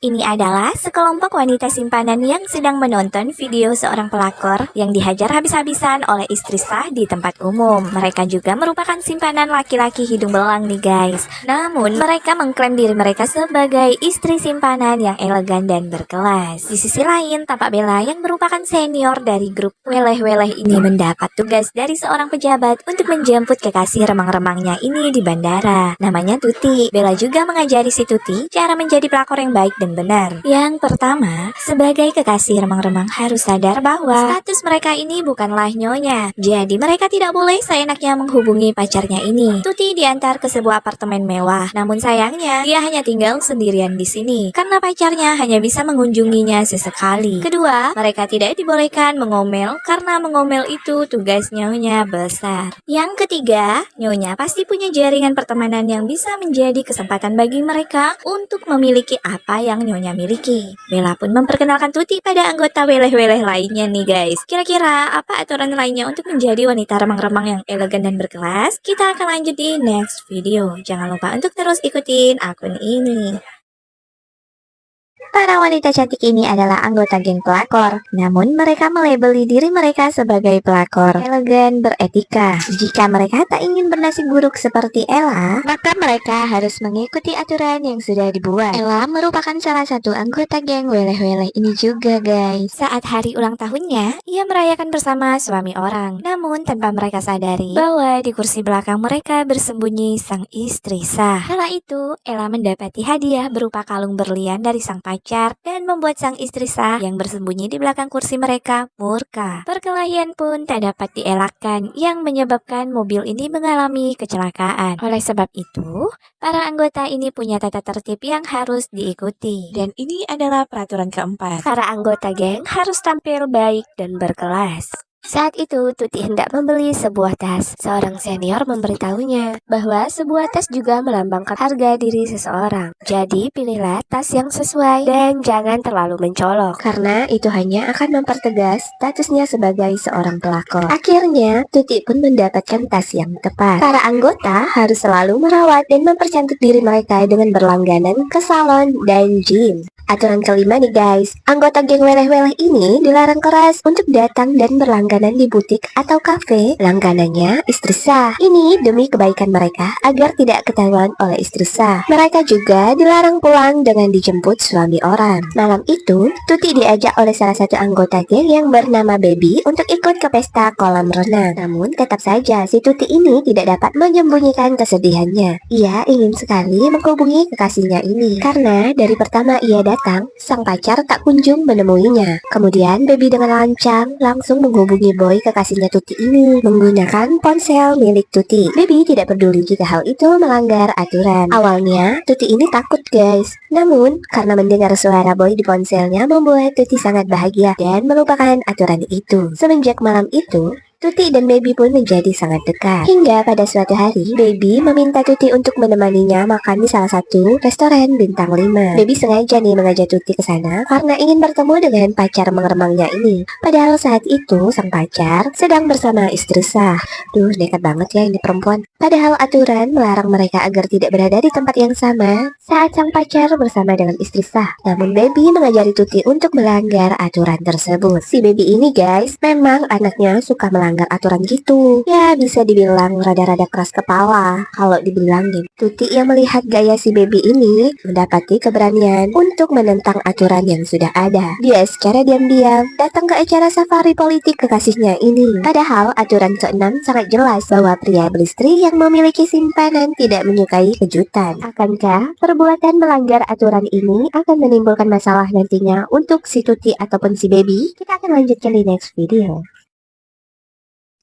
Ini adalah sekelompok wanita simpanan yang sedang menonton video seorang pelakor yang dihajar habis-habisan oleh istri sah di tempat umum. Mereka juga merupakan simpanan laki-laki hidung belang nih guys. Namun mereka mengklaim diri mereka sebagai istri simpanan yang elegan dan berkelas. Di sisi lain, tampak Bella yang merupakan senior dari grup weleh-weleh ini mendapat tugas dari seorang pejabat untuk menjemput kekasih remang-remangnya ini di bandara. Namanya Tuti. Bella juga mengajari si Tuti cara menjadi pelakor yang baik dan benar. Yang pertama, sebagai kekasih remang-remang harus sadar bahwa status mereka ini bukanlah nyonya. Jadi mereka tidak boleh seenaknya menghubungi pacarnya ini. Tuti diantar ke sebuah apartemen mewah. Namun sayangnya, dia hanya tinggal sendirian di sini karena pacarnya hanya bisa mengunjunginya sesekali. Kedua, mereka tidak dibolehkan mengomel karena mengomel itu tugas nyonya besar. Yang ketiga, nyonya pasti punya jaringan pertemanan yang bisa menjadi kesempatan bagi mereka untuk memiliki apa yang nyonya miliki. Bella pun memperkenalkan Tuti pada anggota weleh-weleh lainnya nih guys. Kira-kira apa aturan lainnya untuk menjadi wanita remang-remang yang elegan dan berkelas? Kita akan lanjut di next video. Jangan lupa untuk terus ikutin akun ini. Para wanita cantik ini adalah anggota geng pelakor, namun mereka melabeli diri mereka sebagai pelakor elegan beretika. Jika mereka tak ingin bernasib buruk seperti Ella, maka mereka harus mengikuti aturan yang sudah dibuat. Ella merupakan salah satu anggota geng weleh-weleh ini juga guys. Saat hari ulang tahunnya, ia merayakan bersama suami orang. Namun tanpa mereka sadari bahwa di kursi belakang mereka bersembunyi sang istri sah. Kala itu, Ella mendapati hadiah berupa kalung berlian dari sang pacar dan membuat sang istri sah yang bersembunyi di belakang kursi mereka murka. Perkelahian pun tak dapat dielakkan yang menyebabkan mobil ini mengalami kecelakaan. Oleh sebab itu, para anggota ini punya tata tertib yang harus diikuti. Dan ini adalah peraturan keempat. Para anggota geng harus tampil baik dan berkelas. Saat itu, Tuti hendak membeli sebuah tas. Seorang senior memberitahunya bahwa sebuah tas juga melambangkan harga diri seseorang. Jadi, pilihlah tas yang sesuai dan jangan terlalu mencolok, karena itu hanya akan mempertegas statusnya sebagai seorang pelakor. Akhirnya, Tuti pun mendapatkan tas yang tepat. Para anggota harus selalu merawat dan mempercantik diri mereka dengan berlangganan ke salon dan gym. Aturan kelima nih guys, anggota geng weleh-weleh ini dilarang keras untuk datang dan berlangganan di butik atau kafe langganannya istri sah. Ini demi kebaikan mereka agar tidak ketahuan oleh istri sah. Mereka juga dilarang pulang dengan dijemput suami orang. Malam itu, Tuti diajak oleh salah satu anggota geng yang bernama Baby untuk ikut ke pesta kolam renang. Namun tetap saja si Tuti ini tidak dapat menyembunyikan kesedihannya. Ia ingin sekali menghubungi kekasihnya ini karena dari pertama ia datang, sang pacar tak kunjung menemuinya. Kemudian Baby dengan lancang langsung menghubungi boy kekasihnya Tuti ini menggunakan ponsel milik Tuti. Baby tidak peduli jika hal itu melanggar aturan. Awalnya Tuti ini takut guys, namun karena mendengar suara boy di ponselnya membuat Tuti sangat bahagia dan melupakan aturan itu. Semenjak malam itu, Tuti dan Baby pun menjadi sangat dekat. Hingga pada suatu hari, Baby meminta Tuti untuk menemaninya makan di salah satu restoran bintang 5. Baby sengaja nih mengajak Tuti ke sana karena ingin bertemu dengan pacar mengeremangnya ini. Padahal saat itu sang pacar sedang bersama istri sah. Duh, nekat banget ya ini perempuan. Padahal aturan melarang mereka agar tidak berada di tempat yang sama saat sang pacar bersama dengan istri sah. Namun Baby mengajari Tuti untuk melanggar aturan tersebut. Si Baby ini guys, memang anaknya suka melanggar aturan gitu. Ya bisa dibilang rada-rada keras kepala kalau dibilangin. Tuti yang melihat gaya si Baby ini mendapati keberanian untuk menentang aturan yang sudah ada. Dia secara diam-diam datang ke acara safari politik kekasihnya ini. Padahal aturan ke-6 sangat jelas bahwa pria beristri yang memiliki simpanan tidak menyukai kejutan. Akankah perbuatan melanggar aturan ini akan menimbulkan masalah nantinya untuk si Tuti ataupun si Baby? Kita akan lanjutkan di next video.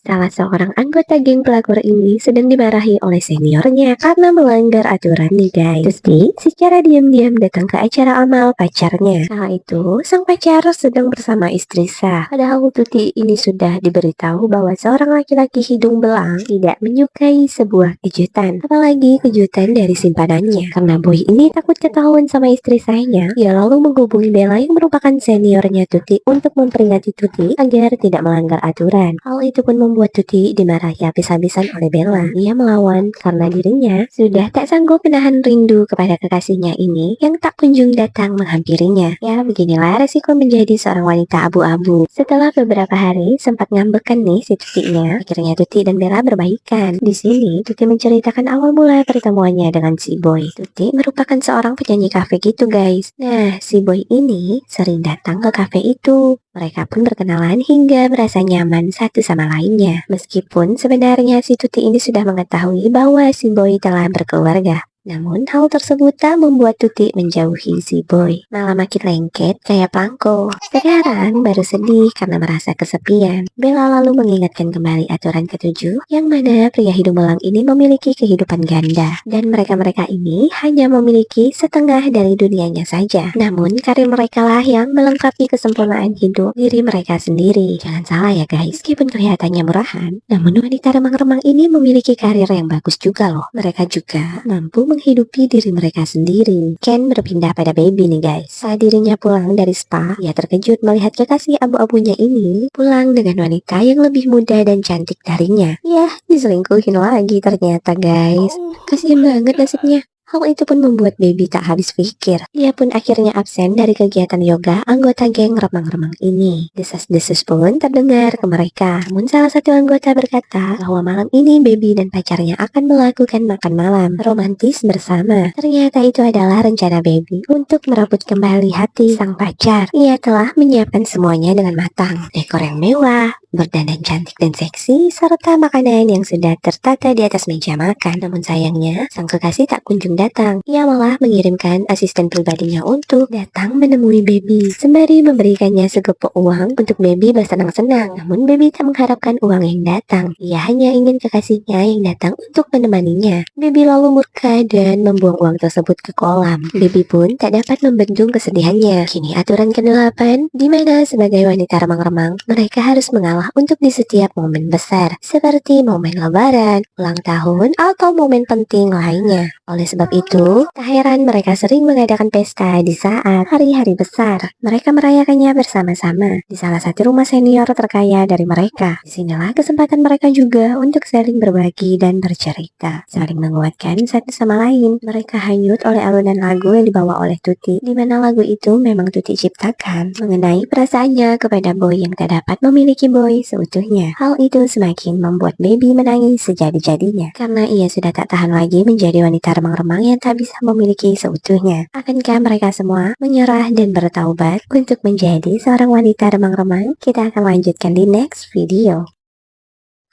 Salah seorang anggota geng pelakor ini sedang dimarahi oleh seniornya karena melanggar aturan nih guys. Tuti secara diam-diam datang ke acara amal pacarnya. Kala itu, sang pacar sedang bersama istri sah. Padahal Tuti ini sudah diberitahu bahwa seorang laki-laki hidung belang tidak menyukai sebuah kejutan, apalagi kejutan dari simpanannya. Karena boy ini takut ketahuan sama istri sahnya, ia lalu menghubungi Bella yang merupakan seniornya Tuti untuk memperingati Tuti agar tidak melanggar aturan. Hal itu pun membuat Tuti dimarahi habis-habisan oleh Bella. Ia melawan karena dirinya sudah tak sanggup menahan rindu kepada kekasihnya ini yang tak kunjung datang menghampirinya. Ya, beginilah resiko menjadi seorang wanita abu-abu. Setelah beberapa hari sempat ngambekan nih si Tutinya, akhirnya Tuti dan Bella berbaikan. Di sini Tuti menceritakan awal mula pertemuannya dengan si Boy. Tuti merupakan seorang penyanyi kafe gitu guys. Nah, si Boy ini sering datang ke kafe itu. Mereka pun berkenalan hingga merasa nyaman satu sama lainnya. Meskipun sebenarnya si Tuti ini sudah mengetahui bahwa si Boy telah berkeluarga. Namun hal tersebut tak membuat Tuti menjauhi si Boy, malah makin lengket kayak Plangko. Sekarang baru sedih karena merasa kesepian. Bella lalu mengingatkan kembali aturan ketujuh, yang mana pria hidung belang ini memiliki kehidupan ganda, dan mereka-mereka ini hanya memiliki setengah dari dunianya saja. Namun karir mereka lah yang melengkapi kesempurnaan hidup diri mereka sendiri. Jangan salah ya guys, meskipun kelihatannya murahan, namun wanita remang-remang ini memiliki karir yang bagus juga loh. Mereka juga mampu menghidupi diri mereka sendiri. Ken berpindah pada Baby nih guys. Saat dirinya pulang dari spa, ia terkejut melihat kekasih abu-abunya ini pulang dengan wanita yang lebih muda dan cantik darinya. Yah, diselingkuhin lagi ternyata guys. Kasian banget nasibnya. Hal itu pun membuat Baby tak habis pikir. Dia pun akhirnya absen dari kegiatan yoga anggota geng remang-remang ini. Desas-desus pun terdengar ke mereka. Namun salah satu anggota berkata bahwa malam ini Baby dan pacarnya akan melakukan makan malam romantis bersama. Ternyata itu adalah rencana Baby untuk merebut kembali hati sang pacar. Ia telah menyiapkan semuanya dengan matang. Dekor yang mewah, berdandan cantik dan seksi, serta makanan yang sudah tertata di atas meja makan. Namun sayangnya, sang kekasih tak kunjung datang. Ia malah mengirimkan asisten pribadinya untuk datang menemui Baby, sembari memberikannya segepok uang untuk Baby bersenang-senang. Namun Baby tak mengharapkan uang yang datang. Ia hanya ingin kekasihnya yang datang untuk menemaninya. Baby lalu murka dan membuang uang tersebut ke kolam. Baby pun tak dapat membendung kesedihannya. Kini aturan ke-8, di mana sebagai wanita remang-remang, mereka harus mengalah untuk di setiap momen besar, seperti momen lebaran, ulang tahun, atau momen penting lainnya. Oleh sebab itu, tak heran mereka sering mengadakan pesta di saat hari-hari besar. Mereka merayakannya bersama-sama di salah satu rumah senior terkaya dari mereka. Disinilah kesempatan mereka juga untuk saling berbagi dan bercerita, saling menguatkan satu sama lain. Mereka hanyut oleh alunan lagu yang dibawa oleh Tuti, di mana lagu itu memang Tuti ciptakan, mengenai perasaannya kepada Boy yang tak dapat memiliki Boy seutuhnya. Hal itu semakin membuat Baby menangis sejadi-jadinya, karena ia sudah tak tahan lagi menjadi wanita remang-remang yang tak bisa memiliki seutuhnya. Akankah mereka semua menyerah dan bertaubat untuk menjadi seorang wanita remang-remang? Kita akan lanjutkan di next video.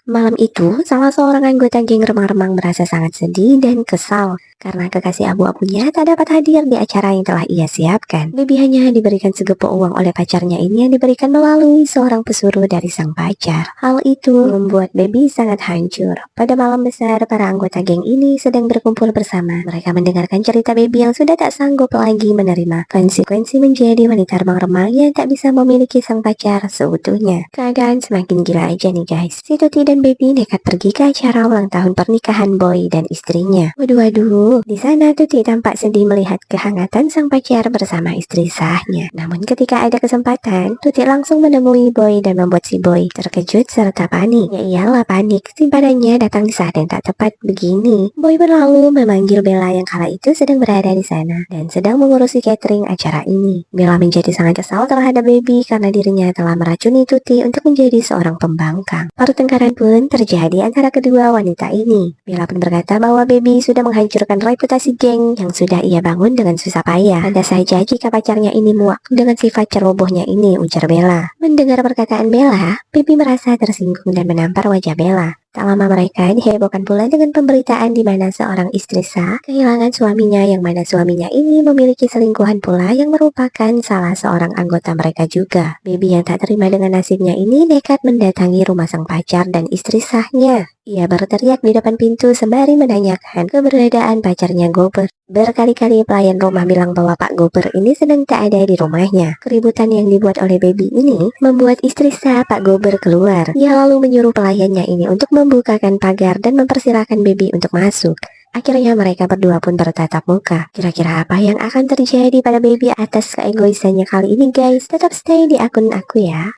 Malam itu, salah seorang anggota geng remang-remang merasa sangat sedih dan kesal karena kekasih abu-abunya tak dapat hadir di acara yang telah ia siapkan. Baby hanya diberikan segepok uang oleh pacarnya ini yang diberikan melalui seorang pesuruh dari sang pacar. Hal itu membuat Baby sangat hancur. Pada malam besar, para anggota geng ini sedang berkumpul bersama. Mereka mendengarkan cerita Baby yang sudah tak sanggup lagi menerima konsekuensi menjadi wanita remang-remang yang tak bisa memiliki sang pacar seutuhnya. Keadaan semakin gila aja nih guys. Si Tuti dan Baby nekat pergi ke acara ulang tahun pernikahan Boy dan istrinya. Waduh, di sana Tuti tampak sedih melihat kehangatan sang pacar bersama istri sahnya. Namun ketika ada kesempatan, Tuti langsung menemui Boy dan membuat si Boy terkejut serta panik. Ya iyalah panik, simpadannya datang di saat yang tak tepat begini. Boy berlalu memanggil Bella yang kala itu sedang berada di sana dan sedang mengurusi catering acara ini. Bella menjadi sangat kesal terhadap Baby karena dirinya telah meracuni Tuti untuk menjadi seorang pembangkang. Pertengkaran pun terjadi antara kedua wanita ini. Bella pun berkata bahwa Baby sudah menghancurkan reputasi geng yang sudah ia bangun dengan susah payah. Ada saja jika pacarnya ini muak dengan sifat cerobohnya ini, ujar Bella. Mendengar perkataan Bella, Baby merasa tersinggung dan menampar wajah Bella. Tak lama mereka dihebohkan pula dengan pemberitaan di mana seorang istri sah kehilangan suaminya, yang mana suaminya ini memiliki selingkuhan pula yang merupakan salah seorang anggota mereka juga. Baby yang tak terima dengan nasibnya ini nekat mendatangi rumah sang pacar dan istri sahnya. Ia berteriak di depan pintu sembari menanyakan keberadaan pacarnya Gober. Berkali-kali pelayan rumah bilang bahwa Pak Gober ini sedang tak ada di rumahnya. Keributan yang dibuat oleh Baby ini membuat istri sah Pak Gober keluar. Ia lalu menyuruh pelayannya ini untuk membukakan pagar dan mempersilahkan Baby untuk masuk. Akhirnya mereka berdua pun bertatap muka. Kira-kira apa yang akan terjadi pada Baby atas keegoisannya kali ini guys? Tetap stay di akun aku ya.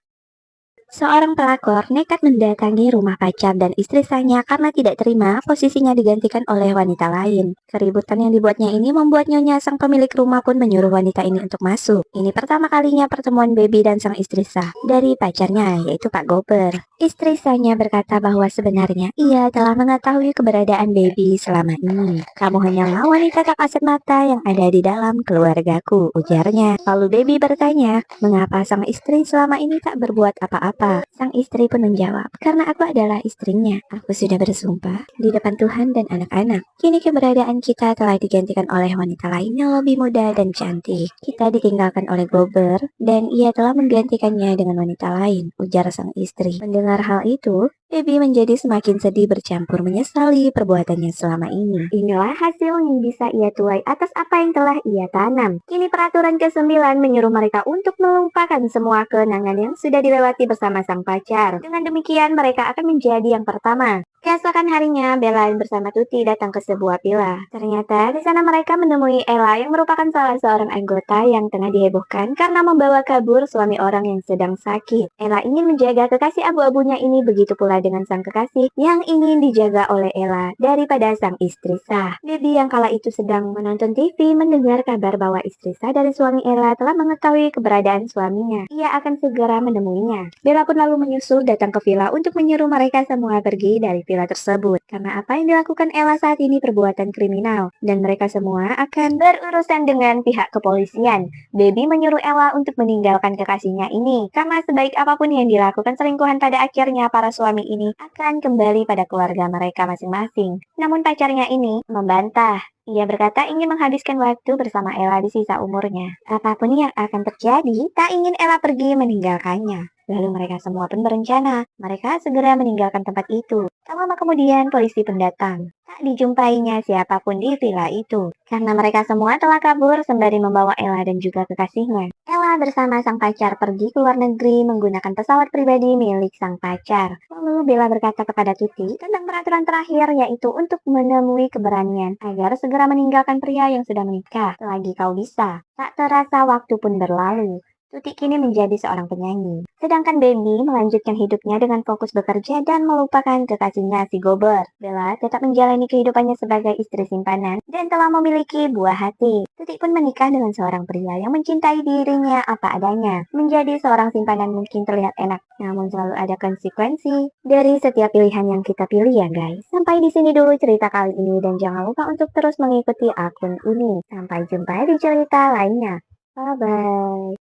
Seorang pelakor nekat mendatangi rumah pacar dan istri sahnya karena tidak terima posisinya digantikan oleh wanita lain. Keributan yang dibuatnya ini membuat Nyonya sang pemilik rumah pun menyuruh wanita ini untuk masuk. Ini pertama kalinya pertemuan Baby dan sang istri sah dari pacarnya, yaitu Pak Gober. Istri sahnya berkata bahwa sebenarnya ia telah mengetahui keberadaan Baby selama ini. Kamu hanyalah wanita tak kasat mata yang ada di dalam keluargaku, ujarnya. Lalu Baby bertanya, mengapa sang istri selama ini tak berbuat apa-apa? Sang istri pun menjawab, karena aku adalah istrinya. Aku sudah bersumpah di depan Tuhan dan anak-anak. Kini keberadaan kita telah digantikan oleh wanita lain yang lebih muda dan cantik. Kita ditinggalkan oleh Gober dan ia telah menggantikannya dengan wanita lain, ujar sang istri. Mendengar hal itu, Baby menjadi semakin sedih bercampur menyesali perbuatannya selama ini. Inilah hasil yang bisa ia tuai atas apa yang telah ia tanam. Kini peraturan ke-9 menyuruh mereka untuk melupakan semua kenangan yang sudah dilewati bersama sang pacar. Dengan demikian mereka akan menjadi yang pertama. Keesokan harinya, Bella bersama Tuti datang ke sebuah villa. Ternyata di sana mereka menemui Ella yang merupakan salah seorang anggota yang tengah dihebohkan karena membawa kabur suami orang yang sedang sakit. Ella ingin menjaga kekasih abu-abunya ini, begitu pula dengan sang kekasih yang ingin dijaga oleh Ella daripada sang istri sah. Baby yang kala itu sedang menonton TV mendengar kabar bahwa istri sah dari suami Ella telah mengetahui keberadaan suaminya. Ia akan segera menemuinya. Bella pun lalu menyusul datang ke villa untuk menyuruh mereka semua pergi dari villa tersebut. Karena apa yang dilakukan Ella saat ini perbuatan kriminal dan mereka semua akan berurusan dengan pihak kepolisian. Baby menyuruh Ella untuk meninggalkan kekasihnya ini karena sebaik apapun yang dilakukan selingkuhan pada akhirnya para suami ini akan kembali pada keluarga mereka masing-masing. Namun pacarnya ini membantah. Ia berkata ingin menghabiskan waktu bersama Ella di sisa umurnya. Apapun yang akan terjadi, tak ingin Ella pergi meninggalkannya. Lalu mereka semua pun berencana, mereka segera meninggalkan tempat itu. Tak lama kemudian polisi pun datang. Tak dijumpainya siapapun di villa itu, karena mereka semua telah kabur sembari membawa Ella dan juga kekasihnya. Ella bersama sang pacar pergi ke luar negeri menggunakan pesawat pribadi milik sang pacar. Lalu Bella berkata kepada Tuti tentang peraturan terakhir, yaitu untuk menemui keberanian agar segera meninggalkan pria yang sudah menikah. Selagi kau bisa. Tak terasa waktu pun berlalu. Tuti kini menjadi seorang penyanyi. Sedangkan Baby melanjutkan hidupnya dengan fokus bekerja dan melupakan kekasihnya si Gober. Bella tetap menjalani kehidupannya sebagai istri simpanan dan telah memiliki buah hati. Tuti pun menikah dengan seorang pria yang mencintai dirinya apa adanya. Menjadi seorang simpanan mungkin terlihat enak, namun selalu ada konsekuensi dari setiap pilihan yang kita pilih ya guys. Sampai di sini dulu cerita kali ini dan jangan lupa untuk terus mengikuti akun ini. Sampai jumpa di cerita lainnya. Bye-bye.